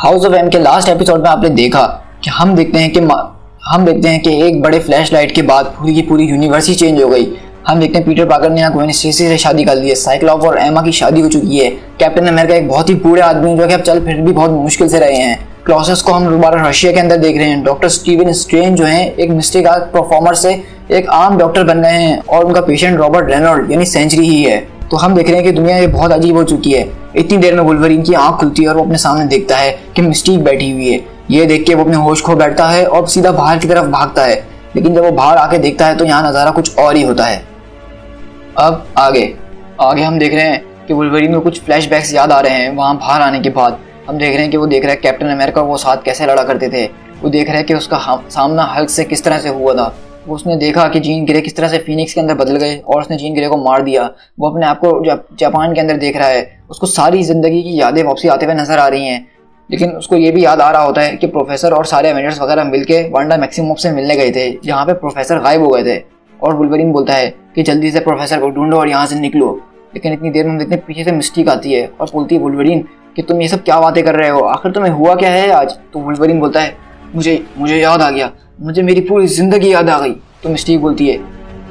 House of M के last episode में आपने देखा कि हम देखते हैं कि एक बड़े फ्लैश लाइट के बाद पूरी की पूरी यूनिवर्स ही चेंज हो गई। हम देखते हैं पीटर पार्कर ने यहाँ ग्वेन स्टेसी से शादी कर ली है, साइक्लॉप और एमा की शादी हो चुकी है, कैप्टन अमेरिका एक बहुत ही बूढ़े आदमी जो कि अब चल फिर भी बहुत मुश्किल से रहे हैं, क्लॉसेस को हम दोबारा रशिया के अंदर देख रहे हैं, डॉक्टर स्टीवन स्ट्रेंज जो हैं एक मिस्टिक आर्ट परफॉर्मर से एक आम डॉक्टर बन गए हैं और उनका पेशेंट रॉबर्ट रेनॉल्ड यानी सेंचुरी ही है। तो हम देख रहे हैं कि दुनिया ये बहुत अजीब हो चुकी है। इतनी देर में वुल्वरीन की आंख खुलती है और वो अपने सामने देखता है कि मिस्टीक बैठी हुई है। ये देख के वो अपने होश खो बैठता है और सीधा बाहर की तरफ भागता है, लेकिन जब वो बाहर आके देखता है तो यहाँ नज़ारा कुछ और ही होता है। अब आगे हम देख रहे हैं कि वुल्वरीन को कुछ फ्लैशबैक्स याद आ रहे हैं। वहाँ बाहर आने के बाद हम देख रहे हैं कि वो देख रहा है कैप्टन अमेरिका वो साथ कैसे लड़ा करते थे। वो देख रहा है कि उसका सामना हल्क से किस तरह से हुआ था। उसने देखा कि जीन ग्रे किस तरह से फीनिक्स के अंदर बदल गए और उसने जीन ग्रे को मार दिया। वो अपने आप को जापान के अंदर देख रहा है, उसको सारी ज़िंदगी की यादें वापसी आते हुए नजर आ रही हैं, लेकिन उसको ये भी याद आ रहा होता है कि प्रोफेसर और सारे एवेंजर्स वगैरह मिलके वांडा मैक्सिमोफ से मिलने गए थे, जहाँ पे प्रोफेसर गायब हो गए थे। और वुल्वरीन बोलता है कि जल्दी से प्रोफेसर को ढूंढो और यहाँ से निकलो। लेकिन इतनी देर में देखते हैं पीछे से मिस्टीक आती है और बोलती है वुल्वरीन कि तुम ये सब क्या बातें कर रहे हो, आखिर तुम्हें हुआ क्या है आज। तो वुल्वरीन बोलता है मुझे याद आ गया, मुझे मेरी पूरी ज़िंदगी याद आ गई। तो मिस्टीक बोलती है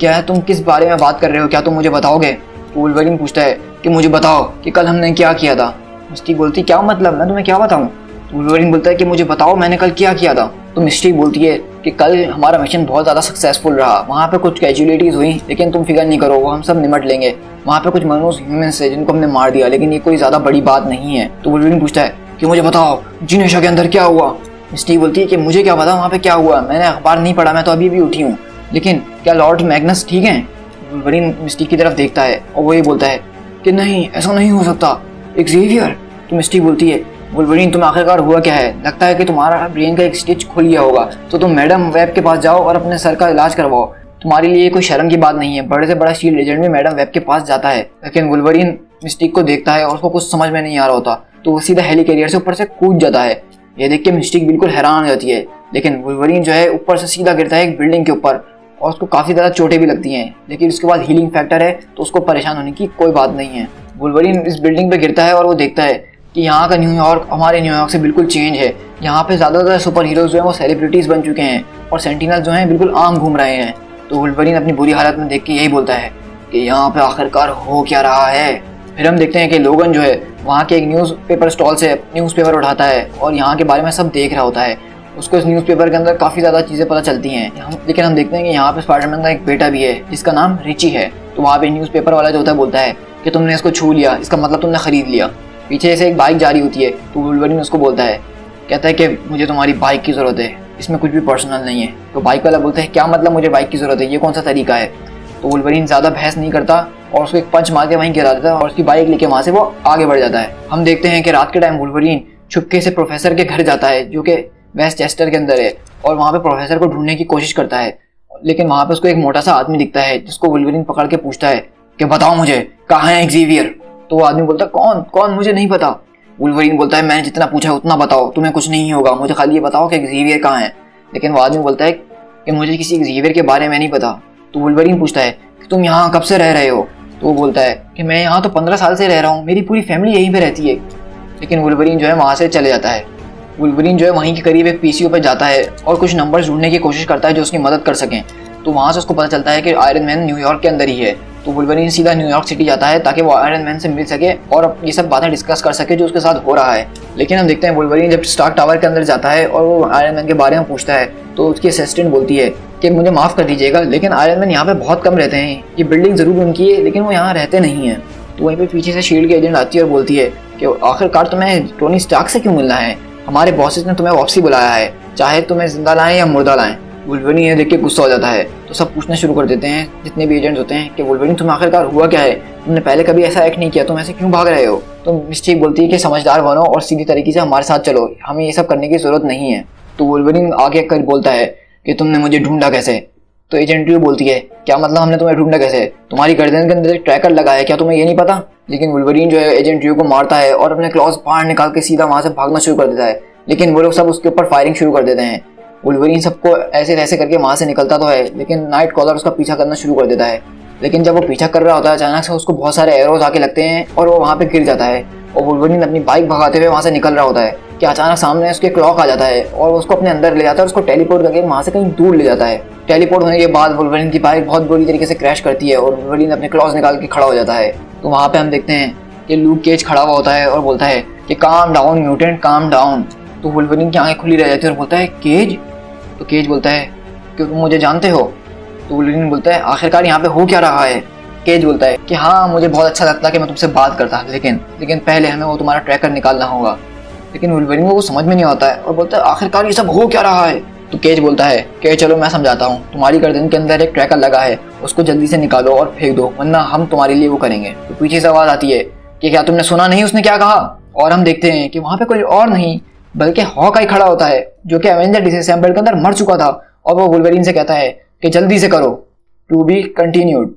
क्या है, तुम किस बारे में बात कर रहे हो, क्या तुम मुझे बताओगे। तो वुल्वरीन पूछता है कि मुझे बताओ कि कल हमने क्या किया था। मिस्टीक बोलती है क्या मतलब, मैं तुम्हें क्या बताऊं। तो वुल्वरीन बोलता है कि मुझे बताओ मैंने कल क्या किया था। तो मिस्टीक बोलती है कि कल हमारा मिशन बहुत ज़्यादा सक्सेसफुल रहा, वहाँ पे कुछ कैजुअलिटीज़ हुई लेकिन तुम फिक्र नहीं करो, वो हम सब निमट लेंगे। वहाँ पे कुछ मनुष्य ह्यूमंस है जिनको हमने मार दिया, लेकिन ये कोई ज़्यादा बड़ी बात नहीं है। तो वुल्वरीन पूछता है कि मुझे बताओ जिनेशा के अंदर क्या हुआ। मिस्टीक बोलती है कि मुझे क्या पता वहाँ पे क्या हुआ, मैंने अखबार नहीं पढ़ा, मैं तो अभी भी उठी हूँ, लेकिन क्या लॉर्ड मैग्नस ठीक हैं। वुल्वरीन मिस्टीक की तरफ देखता है और वो ये बोलता है कि नहीं ऐसा नहीं हो सकता, एक्सेवियर। तो मिस्टीक बोलती है वुल्वरीन तुम आखिरकार हुआ क्या है, लगता है कि तुम्हारा ब्रेन का एक स्टिच खुल गया होगा, तो तुम मैडम वेब के पास जाओ और अपने सर का इलाज करवाओ, तुम्हारे लिए कोई शर्म की बात नहीं है। बड़े से बड़ा शील्ड एजेंट भी मैडम वेब के पास जाता है। लेकिन वुल्वरीन मिस्टीक को देखता है और उसको कुछ समझ में नहीं आ रहा होता, तो वो सीधा हेलीकैरियर से ऊपर से कूद जाता है। ये देख के मिस्टीक बिल्कुल हैरान हो जाती है, लेकिन वुल्वरीन जो है ऊपर से सीधा गिरता है एक बिल्डिंग के ऊपर और उसको काफ़ी ज़्यादा चोटें भी लगती हैं, लेकिन उसके बाद हीलिंग फैक्टर है तो उसको परेशान होने की कोई बात नहीं है। वुल्वरीन इस बिल्डिंग पे गिरता है और वो देखता है कि यहाँ का न्यूयॉर्क हमारे न्यूयॉर्क से बिल्कुल चेंज है। यहाँ पे ज़्यादातर सुपर हीरोज़ जो हैं वो सेलिब्रिटीज़ बन चुके हैं और सेंटिनल जो हैं बिल्कुल आम घूम रहे हैं। तो वुल्वरीन अपनी बुरी हालत में देख के यही बोलता है कि यहाँ पे आखिरकार हो क्या रहा है। फिर हम देखते हैं कि लोगन जो है वहाँ के एक न्यूज़पेपर स्टॉल से न्यूज़पेपर उठाता है और यहाँ के बारे में सब देख रहा होता है। उसको इस न्यूज़पेपर के अंदर काफ़ी ज़्यादा चीज़ें पता चलती हैं, लेकिन हम देखते हैं कि यहाँ पे स्पाइडरमैन का एक बेटा भी है जिसका नाम रिची है। तो वहाँ पे न्यूज़पेपर वाला जो होता है बोलता है कि तुमने इसको छू लिया, इसका मतलब तुमने ख़रीद लिया। पीछे से एक बाइक जा रही होती है तो वुल्वरीन उसको बोलता है, कहता है कि मुझे तुम्हारी बाइक की ज़रूरत है, इसमें कुछ भी पर्सनल नहीं है। तो बाइक वाला बोलता है क्या मतलब मुझे बाइक की ज़रूरत है, ये कौन सा तरीका है। तो वुल्वरीन ज़्यादा बहस नहीं करता और उसको एक पंच मार के वहीं गिरा देता है और उसकी बाइक लेके वहाँ से वो आगे बढ़ जाता है। हम देखते हैं कि रात के टाइम वुल्वरीन छुपके से प्रोफेसर के घर जाता है जो कि वेस्टचेस्टर के अंदर है और वहाँ पे प्रोफेसर को ढूंढने की कोशिश करता है, लेकिन वहाँ पे उसको एक मोटा सा आदमी दिखता है जिसको वुल्वरीन पकड़ के पूछता है कि बताओ मुझे कहाँ है एक्सेवियर। तो वो आदमी बोलता है कौन मुझे नहीं पता। वुल्वरीन बोलता है मैंने जितना पूछा उतना बताओ, तुम्हें कुछ नहीं होगा, मुझे खाली ये बताओ कि एक्सेवियर कहाँ है। लेकिन वो आदमी बोलता है कि मुझे किसी एक्सेवियर के बारे में नहीं पता। तो वुल्वरीन पूछता है कि तुम यहाँ कब से रह रहे हो। तो वो बोलता है कि मैं यहाँ तो 15 साल से रह रहा हूँ, मेरी पूरी फैमिली यहीं पे रहती है। लेकिन वुल्वरीन जो है वहाँ से चले जाता है। वुल्वरीन जो है वहीं के करीब एक पीसीओ पर जाता है और कुछ नंबर्स ढूंढने की कोशिश करता है जो उसकी मदद कर सकें। तो वहाँ से उसको पता चलता है कि आयरन मैन न्यूयॉर्क के अंदर ही है। तो वुल्वरीन सीधा न्यूयॉर्क सिटी जाता है ताकि वो आयरन मैन से मिल सके और ये सब बातें डिस्कस कर सके जो उसके साथ हो रहा है। लेकिन हम देखते हैं वुल्वरीन जब स्टार्क टावर के अंदर जाता है और वो आयरन मैन के बारे में पूछता है तो उसकी असिस्टेंट बोलती है कि मुझे माफ़ कर दीजिएगा लेकिन आयरन मैन यहाँ पे बहुत कम रहते हैं, ये बिल्डिंग ज़रूर उनकी है लेकिन वो यहाँ रहते नहीं हैं। तो वहीं पर पीछे से शील्ड की एजेंट आती है और बोलती है कि आखिरकार तुम्हें टोनी स्टार्क से क्यों मिलना है, हमारे बॉसेस ने तुम्हें वापसी बुलाया है, चाहे तुम्हें जिंदा लाएं या मुर्दा लाएं। वुल्वरीन ये देख के गुस्सा हो जाता है तो सब पूछना शुरू कर देते हैं जितने भी एजेंट्स होते हैं कि वुल्वरीन तुम आखिरकार हुआ क्या है, तुमने पहले कभी ऐसा एक्ट नहीं किया, तुम ऐसे क्यों भाग रहे हो। तो मिस्टीक बोलती है कि समझदार बनो और सीधी तरीके से हमारे साथ चलो, हमें ये सब करने की ज़रूरत नहीं है। तो वुल्वरीन आगे कर बोलता है कि तुमने मुझे ढूंढा कैसे। तो एजेंट ड्रू बोलती है क्या मतलब हमने तुम्हें ढूंढा कैसे, तुम्हारी गर्दन के अंदर एक ट्रैकर लगा है, क्या तुम्हें ये नहीं पता। लेकिन वुल्वरीन जो है एजेंट ड्रू को मारता है और अपने क्लॉज बाहर निकाल के सीधा वहाँ से भागना शुरू कर देता है, लेकिन वो लोग सब उसके ऊपर फायरिंग शुरू कर देते हैं। वुल्वरीन सबको ऐसे वैसे करके वहाँ से निकलता तो है, लेकिन नाइट कॉलर उसका पीछा करना शुरू कर देता है। लेकिन जब वो पीछा कर रहा होता है अचानक से उसको बहुत सारे एरोज आके लगते हैं और वो वहाँ पे गिर जाता है और वुल्वरीन अपनी बाइक भगाते हुए वहाँ से निकल रहा होता है। कि अचानक सामने उसके क्लॉक आ जाता है और उसको अपने अंदर ले जाता है और उसको टेलीपोर्ट करके वहाँ से कहीं दूर ले जाता है। टेलीपोर्ट होने के बाद वुल्वरीन की बाइक बहुत बुरी तरीके से क्रैश करती है और वुल्वरीन अपने क्लॉज निकाल के खड़ा हो जाता है। तो वहाँ पे हम देखते हैं कि लूक केज खड़ा हुआ होता है और बोलता है कि calm down mutant, calm down. तो वुल्वरीन की आंखें खुली रह जाती है और बोलता है केज। तो केज बोलता है कि तुम मुझे जानते हो। तो वुल्वरीन बोलता है आखिरकार यहाँ पे हो क्या रहा है। केज बोलता है कि हाँ, मुझे बहुत अच्छा लगता कि मैं तुमसे बात करता, लेकिन पहले हमें वो तुम्हारा ट्रैकर निकालना होगा। लेकिन वुल्वरीन को वो समझ में नहीं आता है और बोलता है आखिरकार ये सब हो क्या रहा है। तो केज बोलता है कि चलो मैं समझाता हूँ, तुम्हारी गर्दन के अंदर एक ट्रैकर लगा है, उसको जल्दी से निकालो और फेंक दो, वरना हम तुम्हारे लिए वो करेंगे। तो पीछे से आवाज आती है कि क्या तुमने सुना नहीं उसने क्या कहा। और हम देखते हैं कि वहाँ पे कोई और नहीं बल्कि हॉकाई खड़ा होता है, जो कि एवेंजर डिसअसेंबल्ड के अंदर मर चुका था। और वो वुल्वरीन से कहता है कि जल्दी से करो, टू बी कंटिन्यूड।